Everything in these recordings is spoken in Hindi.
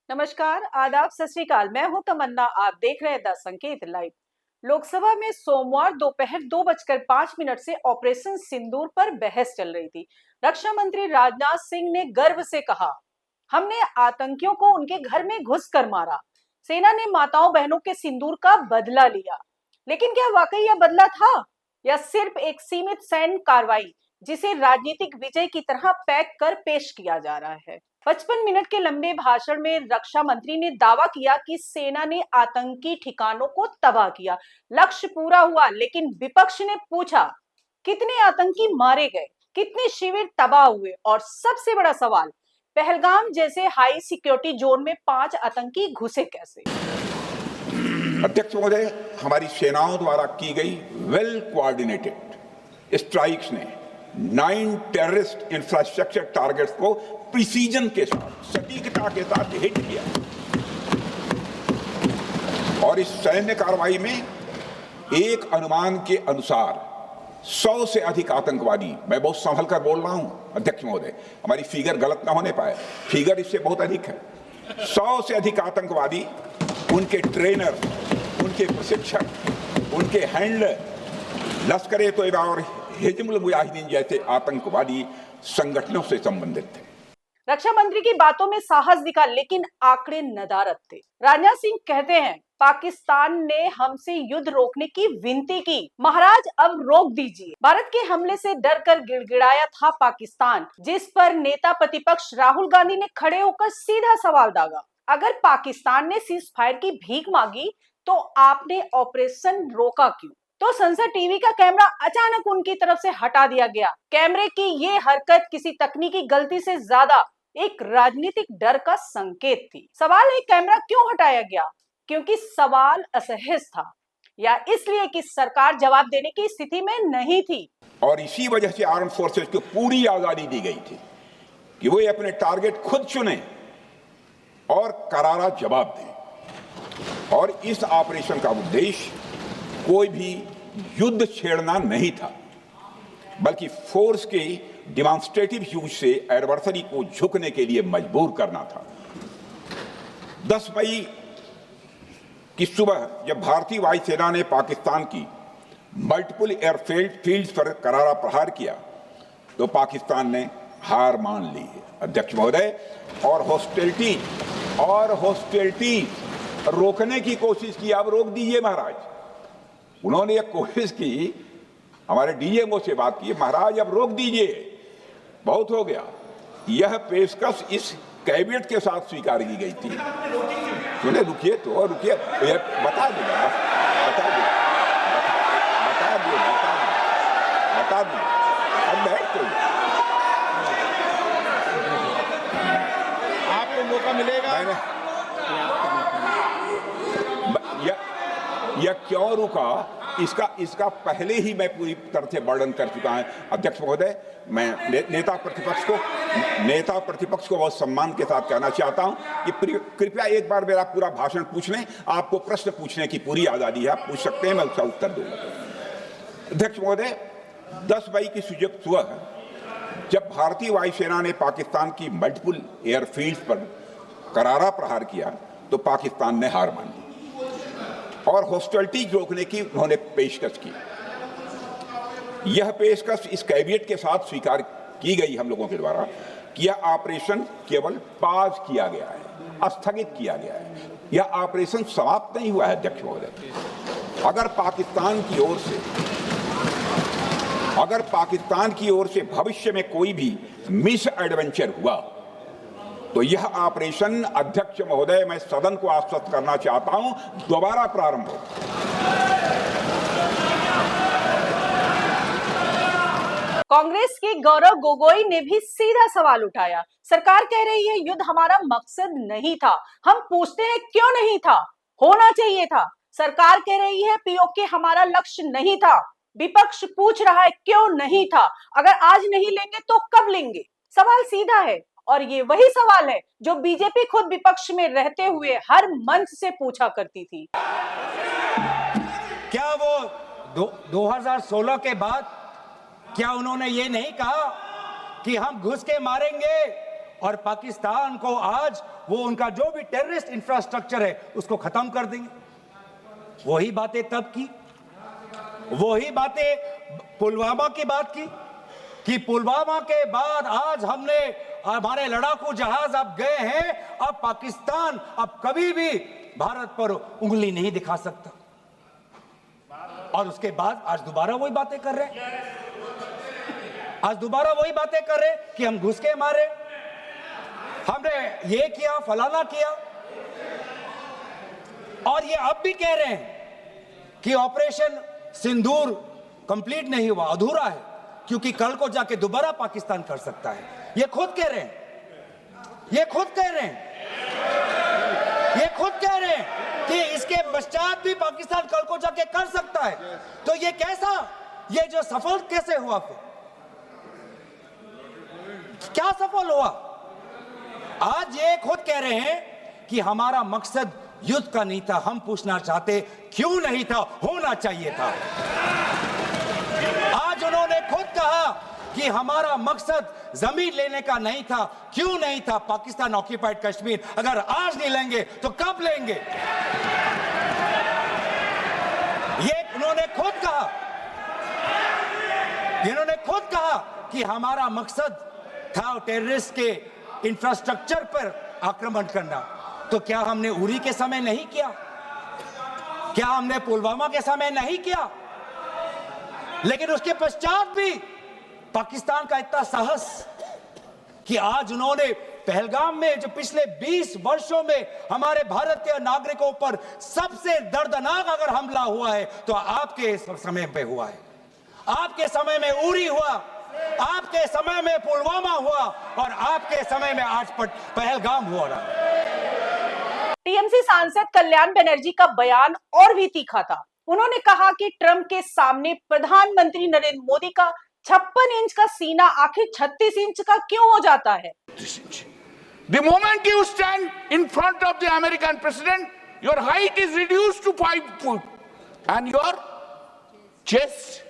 नमस्कार, आदाब, सत श्री अकाल। मैं हूं तमन्ना। आप देख रहे हैं द संकेत लाइव। लोकसभा में सोमवार दोपहर 2:05 से ऑपरेशन सिंदूर पर बहस चल रही थी। रक्षा मंत्री राजनाथ सिंह ने गर्व से कहा, हमने आतंकियों को उनके घर में घुसकर मारा। सेना ने माताओं बहनों के सिंदूर का बदला लिया। लेकिन क्या वाकई यह बदला था या सिर्फ एक सीमित सैन्य कार्रवाई जिसे राजनीतिक विजय की तरह पैक कर पेश किया जा रहा है? 55 मिनट के लंबे भाषण में रक्षा मंत्री ने दावा किया कि सेना ने आतंकी ठिकानों को तबाह किया। लक्ष्य पूरा हुआ, लेकिन विपक्ष ने पूछा, कितने आतंकी मारे गए, कितने शिविर तबाह हुए और सबसे बड़ा सवाल, पहलगाम जैसे हाई सिक्योरिटी जोन में 5 आतंकी घुसे कैसे? अध्यक्ष महोदय, हमारी सेनाओं द्वारा की गई वेल कोऑर्डिनेटेड स्ट्राइक्स ने 9 टेररिस्ट इंफ्रास्ट्रक्चर टारगेट्स को प्रिसीजन के साथ, सटीकता के साथ हिट किया और इस सैन्य कार्रवाई में एक अनुमान के अनुसार 100 से अधिक आतंकवादी, मैं बहुत संभल कर बोल रहा हूं अध्यक्ष महोदय, हमारी फिगर गलत ना होने पाए, फिगर इससे बहुत अधिक है। 100 से अधिक आतंकवादी, उनके ट्रेनर, उनके प्रशिक्षक, उनके हैंडलर लश्कर-ए-तोयबा और हिजबुल मुजाहिदीन जैसे आतंकवादी संगठनों से संबंधित थे। रक्षा मंत्री की बातों में साहस दिखा, लेकिन आंकड़े नदारद थे। राजनाथ सिंह कहते हैं, पाकिस्तान ने हमसे युद्ध रोकने की विनती की, महाराज अब रोक दीजिए। भारत के हमले से डरकर गिड़गिड़ाया था पाकिस्तान, जिस पर नेता प्रतिपक्ष राहुल गांधी ने खड़े होकर सीधा सवाल दागा, अगर पाकिस्तान ने सीज फायर की भीख मांगी तो आपने ऑपरेशन रोका क्यों? तो संसद टीवी का कैमरा अचानक उनकी तरफ से हटा दिया गया। कैमरे की ये हरकत किसी तकनीकी गलती से ज्यादा एक राजनीतिक डर का संकेत थी। सवाल है, कैमरा क्यों हटाया गया? क्योंकि सवाल असहज था या इसलिए कि सरकार जवाब देने की स्थिति में नहीं थी? और इसी वजह से आर्म फोर्सेस को पूरी आजादी दी गई थी कि वो अपने टारगेट खुद चुने और करारा जवाब दें। और इस ऑपरेशन का उद्देश्य कोई भी युद्ध छेड़ना नहीं था, बल्कि फोर्स के डिमॉन्स्ट्रेटिव यूज से एडवर्सरी को झुकने के लिए मजबूर करना था। 10 मई की सुबह जब भारतीय वायुसेना ने पाकिस्तान की मल्टीपल एयरफील्ड्स पर करारा प्रहार किया तो पाकिस्तान ने हार मान ली अध्यक्ष महोदय, और हॉस्टिलिटी रोकने की कोशिश की। अब रोक दीजिए महाराज। उन्होंने एक कोशिश की, हमारे डीएमओ से बात की, महाराज अब रोक दीजिए, बहुत हो गया। यह पेशकश इस कैबिनेट के साथ स्वीकार की गई थी। सुने, रुकिए तो रुकिए, बता दूंगा, अब बैठ तो आपको मौका मिलेगा। यह क्यों रुका, इसका पहले ही मैं पूरी तरह से वर्णन कर चुका है अध्यक्ष महोदय। मैं नेता प्रतिपक्ष को बहुत सम्मान के साथ कहना चाहता हूं कि कृपया एक बार मेरा पूरा भाषण पूछ लें। आपको प्रश्न पूछने की पूरी आजादी है, आप पूछ सकते हैं, मैं उसका उत्तर दूंगा। अध्यक्ष महोदय, 10 मई की सुबह जब भारतीय वायुसेना ने पाकिस्तान की मल्टीपल एयरफील्ड्स पर करारा प्रहार किया तो पाकिस्तान ने हार मान ली और हॉस्टिलिटी रोकने की उन्होंने पेशकश की। यह पेशकश इस कैबिनेट के साथ स्वीकार की गई हम लोगों के द्वारा कि यह ऑपरेशन केवल पाज किया गया है, स्थगित किया गया है। यह ऑपरेशन समाप्त नहीं हुआ है अध्यक्ष महोदय। अगर पाकिस्तान की ओर से भविष्य में कोई भी मिस एडवेंचर हुआ तो यह ऑपरेशन, अध्यक्ष महोदय, मैं सदन को आश्वस्त करना चाहता हूं, दोबारा प्रारंभ हो। कांग्रेस के गौरव गोगोई ने भी सीधा सवाल उठाया। सरकार कह रही है युद्ध हमारा मकसद नहीं था। हम पूछते हैं क्यों नहीं था? होना चाहिए था। सरकार कह रही है पीओके हमारा लक्ष्य नहीं था। विपक्ष पूछ रहा है क्यों नहीं था? अगर आज नहीं लेंगे तो कब लेंगे? सवाल सीधा है और ये वही सवाल है जो बीजेपी खुद विपक्ष में रहते हुए हर मंच से पूछा करती थी। क्या वो 2016 के बाद क्या उन्होंने ये नहीं कहा कि हम घुस के मारेंगे और पाकिस्तान को आज वो उनका जो भी टेररिस्ट इंफ्रास्ट्रक्चर है उसको खत्म कर देंगे। वही बातें तब की, वही बातें पुलवामा की बात की कि पुलवामा के बाद आज हमने हमारे लड़ाकू जहाज अब गए हैं, अब पाकिस्तान अब कभी भी भारत पर उंगली नहीं दिखा सकता। और उसके बाद आज दोबारा वही बातें कर रहे हैं, आज दोबारा वही बातें कर रहे हैं कि हम घुस के मारे, हमने ये किया, फलाना किया। और ये अब भी कह रहे हैं कि ऑपरेशन सिंदूर कंप्लीट नहीं हुआ, अधूरा है, क्योंकि कल को जाके दोबारा पाकिस्तान कर सकता है। ये खुद कह रहे हैं, ये खुद कह रहे हैं, ये खुद कह रहे हैं कि इसके पश्चात भी पाकिस्तान कल को जाके कर सकता है। तो ये कैसा, ये जो सफल कैसे हुआ, फिर क्या सफल हुआ? आज ये खुद कह रहे हैं कि हमारा मकसद युद्ध का नहीं था। हम पूछना चाहते क्यों नहीं था, होना चाहिए था। आज उन्होंने खुद कहा कि हमारा मकसद जमीन लेने का नहीं था। क्यों नहीं था? पाकिस्तान ऑक्यूपाइड कश्मीर अगर आज नहीं लेंगे तो कब लेंगे? ये उन्होंने खुद कहा, इन्होंने खुद कहा कि हमारा मकसद था टेररिस्ट के इंफ्रास्ट्रक्चर पर आक्रमण करना। तो क्या हमने उरी के समय नहीं किया? क्या हमने पुलवामा के समय नहीं किया? लेकिन उसके पश्चात भी पाकिस्तान का इतना साहस कि आज उन्होंने पहलगाम में जो पिछले 20 वर्षों में हमारे भारतीय नागरिकों पर सबसे दर्दनाक अगर हमला हुआ है तो आपके समय पे हुआ है। आपके समय में उरी हुआ, आपके समय में पुलवामा हुआ और आपके समय में आज पहलगाम हो रहा है। टीएमसी सांसद कल्याण बनर्जी का बयान और भी तीखा था। उन्होंने कहा कि ट्रंप के सामने प्रधानमंत्री नरेंद्र मोदी का 56 इंच का सीना आखिर 36 इंच का क्यों हो जाता है? The moment you stand in front of the American president, your height is reduced to 5 foot and your chest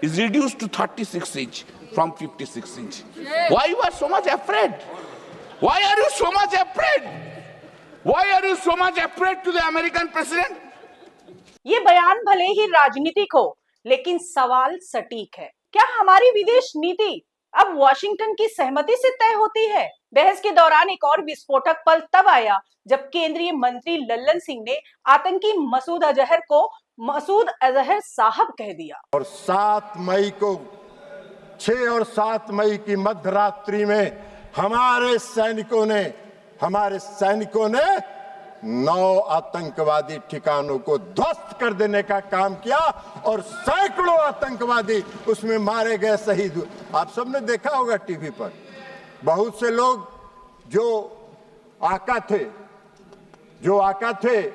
is reduced to 36 inch from 56 inch. Why you are so much afraid? Why are you so much afraid? Why are you so much afraid to the American president? ये बयान भले ही राजनीतिक हो, लेकिन सवाल सटीक है। क्या हमारी विदेश नीति अब वॉशिंगटन की सहमति से तय होती है? बहस के दौरान एक और विस्फोटक पल तब आया जब केंद्रीय मंत्री लल्लन सिंह ने आतंकी मसूद अजहर को मसूद अजहर साहब कह दिया। और 7 मई को 6 और 7 मई की मध्यरात्रि में हमारे सैनिकों ने 9 आतंकवादी ठिकानों को ध्वस्त कर देने का काम किया और सैकड़ों आतंकवादी उसमें मारे गए, शहीद। आप सबने देखा होगा टीवी पर, बहुत से लोग जो आका थे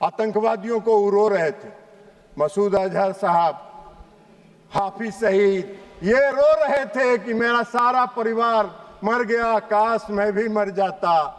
आतंकवादियों को उरो रहे थे। मसूद अजहर साहब, हाफिज शहीद, ये रो रहे थे कि मेरा सारा परिवार मर गया, काश मैं भी मर जाता।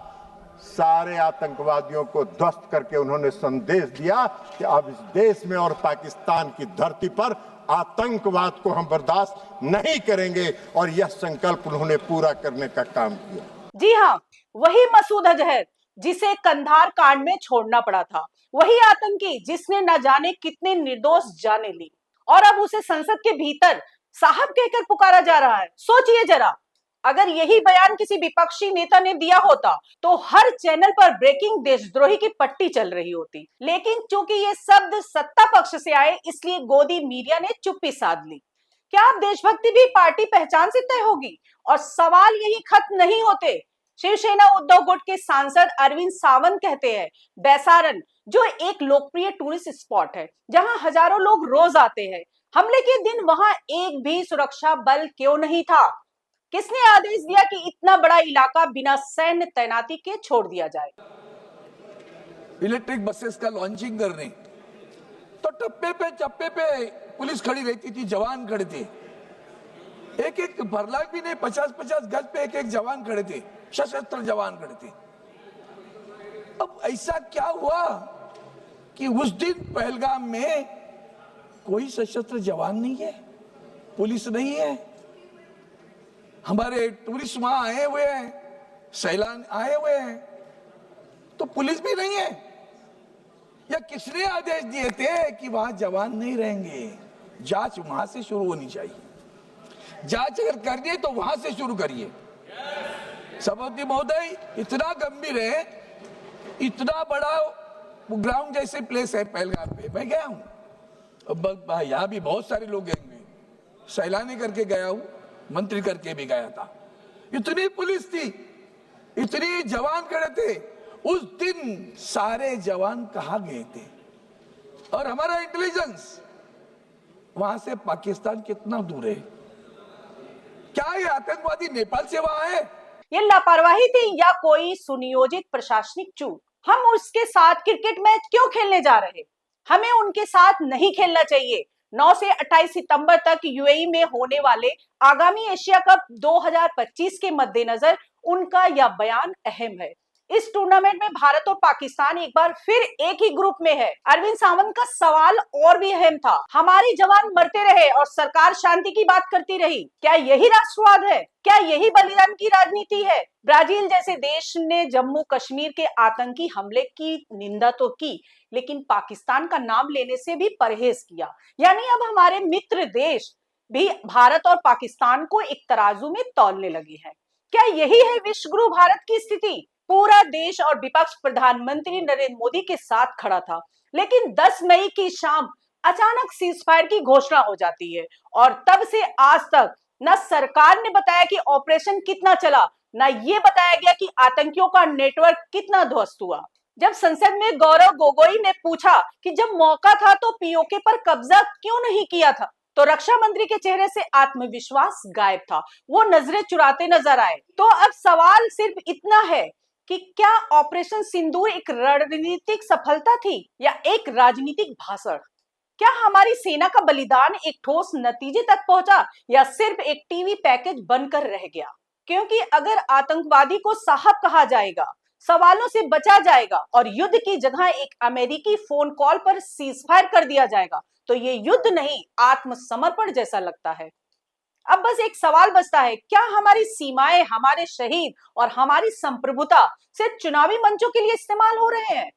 सारे आतंकवादियों को ध्वस्त करके उन्होंने संदेश दिया कि अब इस देश में और पाकिस्तान की धरती पर आतंकवाद को हम बर्दाश्त नहीं करेंगे और यह संकल्प उन्होंने पूरा करने का काम किया। जी हाँ, वही मसूद अजहर जिसे कंधार कांड में छोड़ना पड़ा था, वही आतंकी जिसने न जाने कितने निर्दोष जाने ली और अब उसे संसद के भीतर साहब कहकर पुकारा जा रहा है। सोचिए जरा, अगर यही बयान किसी विपक्षी नेता ने दिया होता तो हर चैनल पर ब्रेकिंग देशद्रोही की पट्टी चल रही होती। लेकिन चूंकि ये शब्द सत्ता पक्ष से आए, इसलिए गोदी मीडिया ने चुप्पी साध ली। क्या अब देशभक्ति भी पार्टी पहचान से तय होगी? और सवाल यही खत्म नहीं होते। शिवसेना उद्धव गुट के सांसद अरविंद सावंत कहते हैं, बैसारन जो एक लोकप्रिय टूरिस्ट स्पॉट है जहां हजारों लोग रोज आते हैं, हमले के दिन वहां एक भी सुरक्षा बल क्यों नहीं था? किसने आदेश दिया कि इतना बड़ा इलाका बिना सैन्य तैनाती के छोड़ दिया जाए? इलेक्ट्रिक बसेस का लॉन्चिंग करने तो चप्पे पे पुलिस खड़ी रहती थी, जवान खड़े थे, एक भरलाग भी नहीं, 50-50 गज पे एक जवान खड़े थे, सशस्त्र जवान खड़े थे। अब ऐसा क्या हुआ कि उस दिन पहलगाम में कोई सशस्त्र जवान नहीं है, पुलिस नहीं है, हमारे टूरिस्ट वहां आए हुए हैं, सैलान आए हुए हैं, तो पुलिस भी नहीं है। या किसने आदेश दिए थे कि वहां जवान नहीं रहेंगे? जांच वहां से शुरू होनी चाहिए। जांच अगर करनी है तो वहां से शुरू करिए। सभापति महोदय, इतना गंभीर है, इतना बड़ा ग्राउंड जैसे प्लेस है पहलगाम पे, मैं गया हूं, यहाँ भी बहुत सारे लोग गए हुए, सैलानी करके गया हूं, मंत्री करके भी गया था। इतनी पुलिस थी, इतनी जवान खड़े थे। उस दिन सारे जवान कहां गए थे? और हमारा इंटेलिजेंस वहां से पाकिस्तान कितना दूर है? क्या ये आतंकवादी नेपाल से वहां है? ये लापरवाही थी या कोई सुनियोजित प्रशासनिक चूक? हम उसके साथ क्रिकेट मैच क्यों खेलने जा रहे? हमें उनके साथ नहीं खेलना चाहिए। 9 से 28 सितंबर तक यूएई में होने वाले आगामी एशिया कप 2025 के मद्देनजर उनका यह बयान अहम है। इस टूर्नामेंट में भारत और पाकिस्तान एक बार फिर एक ही ग्रुप में है। अरविंद सावंत का सवाल और भी अहम था। हमारे जवान मरते रहे और सरकार शांति की बात करती रही। क्या यही राष्ट्रवाद है? क्या यही बलिदान की राजनीति है? ब्राजील जैसे देश ने जम्मू कश्मीर के आतंकी हमले की निंदा तो की, लेकिन पाकिस्तान का नाम लेने से भी परहेज किया। यानी अब हमारे मित्र देश भी भारत और पाकिस्तान को एक तराजू में तौलने लगे हैं। क्या यही है विश्व गुरु भारत की स्थिति? पूरा देश और विपक्ष प्रधानमंत्री नरेंद्र मोदी के साथ खड़ा था, लेकिन 10 मई की शाम अचानक सीजफायर की घोषणा हो जाती है और तब से आज तक न सरकार ने बताया कि ऑपरेशन कितना चला, न ये बताया गया कि आतंकियों का नेटवर्क कितना ध्वस्त हुआ। जब संसद में गौरव गोगोई ने पूछा कि जब मौका था तो पीओके पर कब्जा क्यों नहीं किया था, तो रक्षा मंत्री के चेहरे से आत्मविश्वास गायब था। वो नजरें चुराते नजर आए। तो अब सवाल सिर्फ इतना है कि क्या ऑपरेशन सिंदूर एक रणनीतिक सफलता थी या एक राजनीतिक भाषण? क्या हमारी सेना का बलिदान एक ठोस नतीजे तक पहुंचा या सिर्फ एक टीवी पैकेज बनकर रह गया? क्योंकि अगर आतंकवादी को साहब कहा जाएगा, सवालों से बचा जाएगा और युद्ध की जगह एक अमेरिकी फोन कॉल पर सीजफायर कर दिया जाएगा, तो ये युद्ध नहीं आत्मसमर्पण जैसा लगता है। अब बस एक सवाल बचता है, क्या हमारी सीमाएं, हमारे शहीद और हमारी संप्रभुता सिर्फ चुनावी मंचों के लिए इस्तेमाल हो रहे हैं?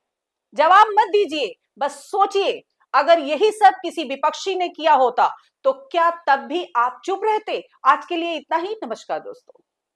जवाब मत दीजिए, बस सोचिए। अगर यही सब किसी विपक्षी ने किया होता तो क्या तब भी आप चुप रहते? आज के लिए इतना ही। नमस्कार दोस्तों।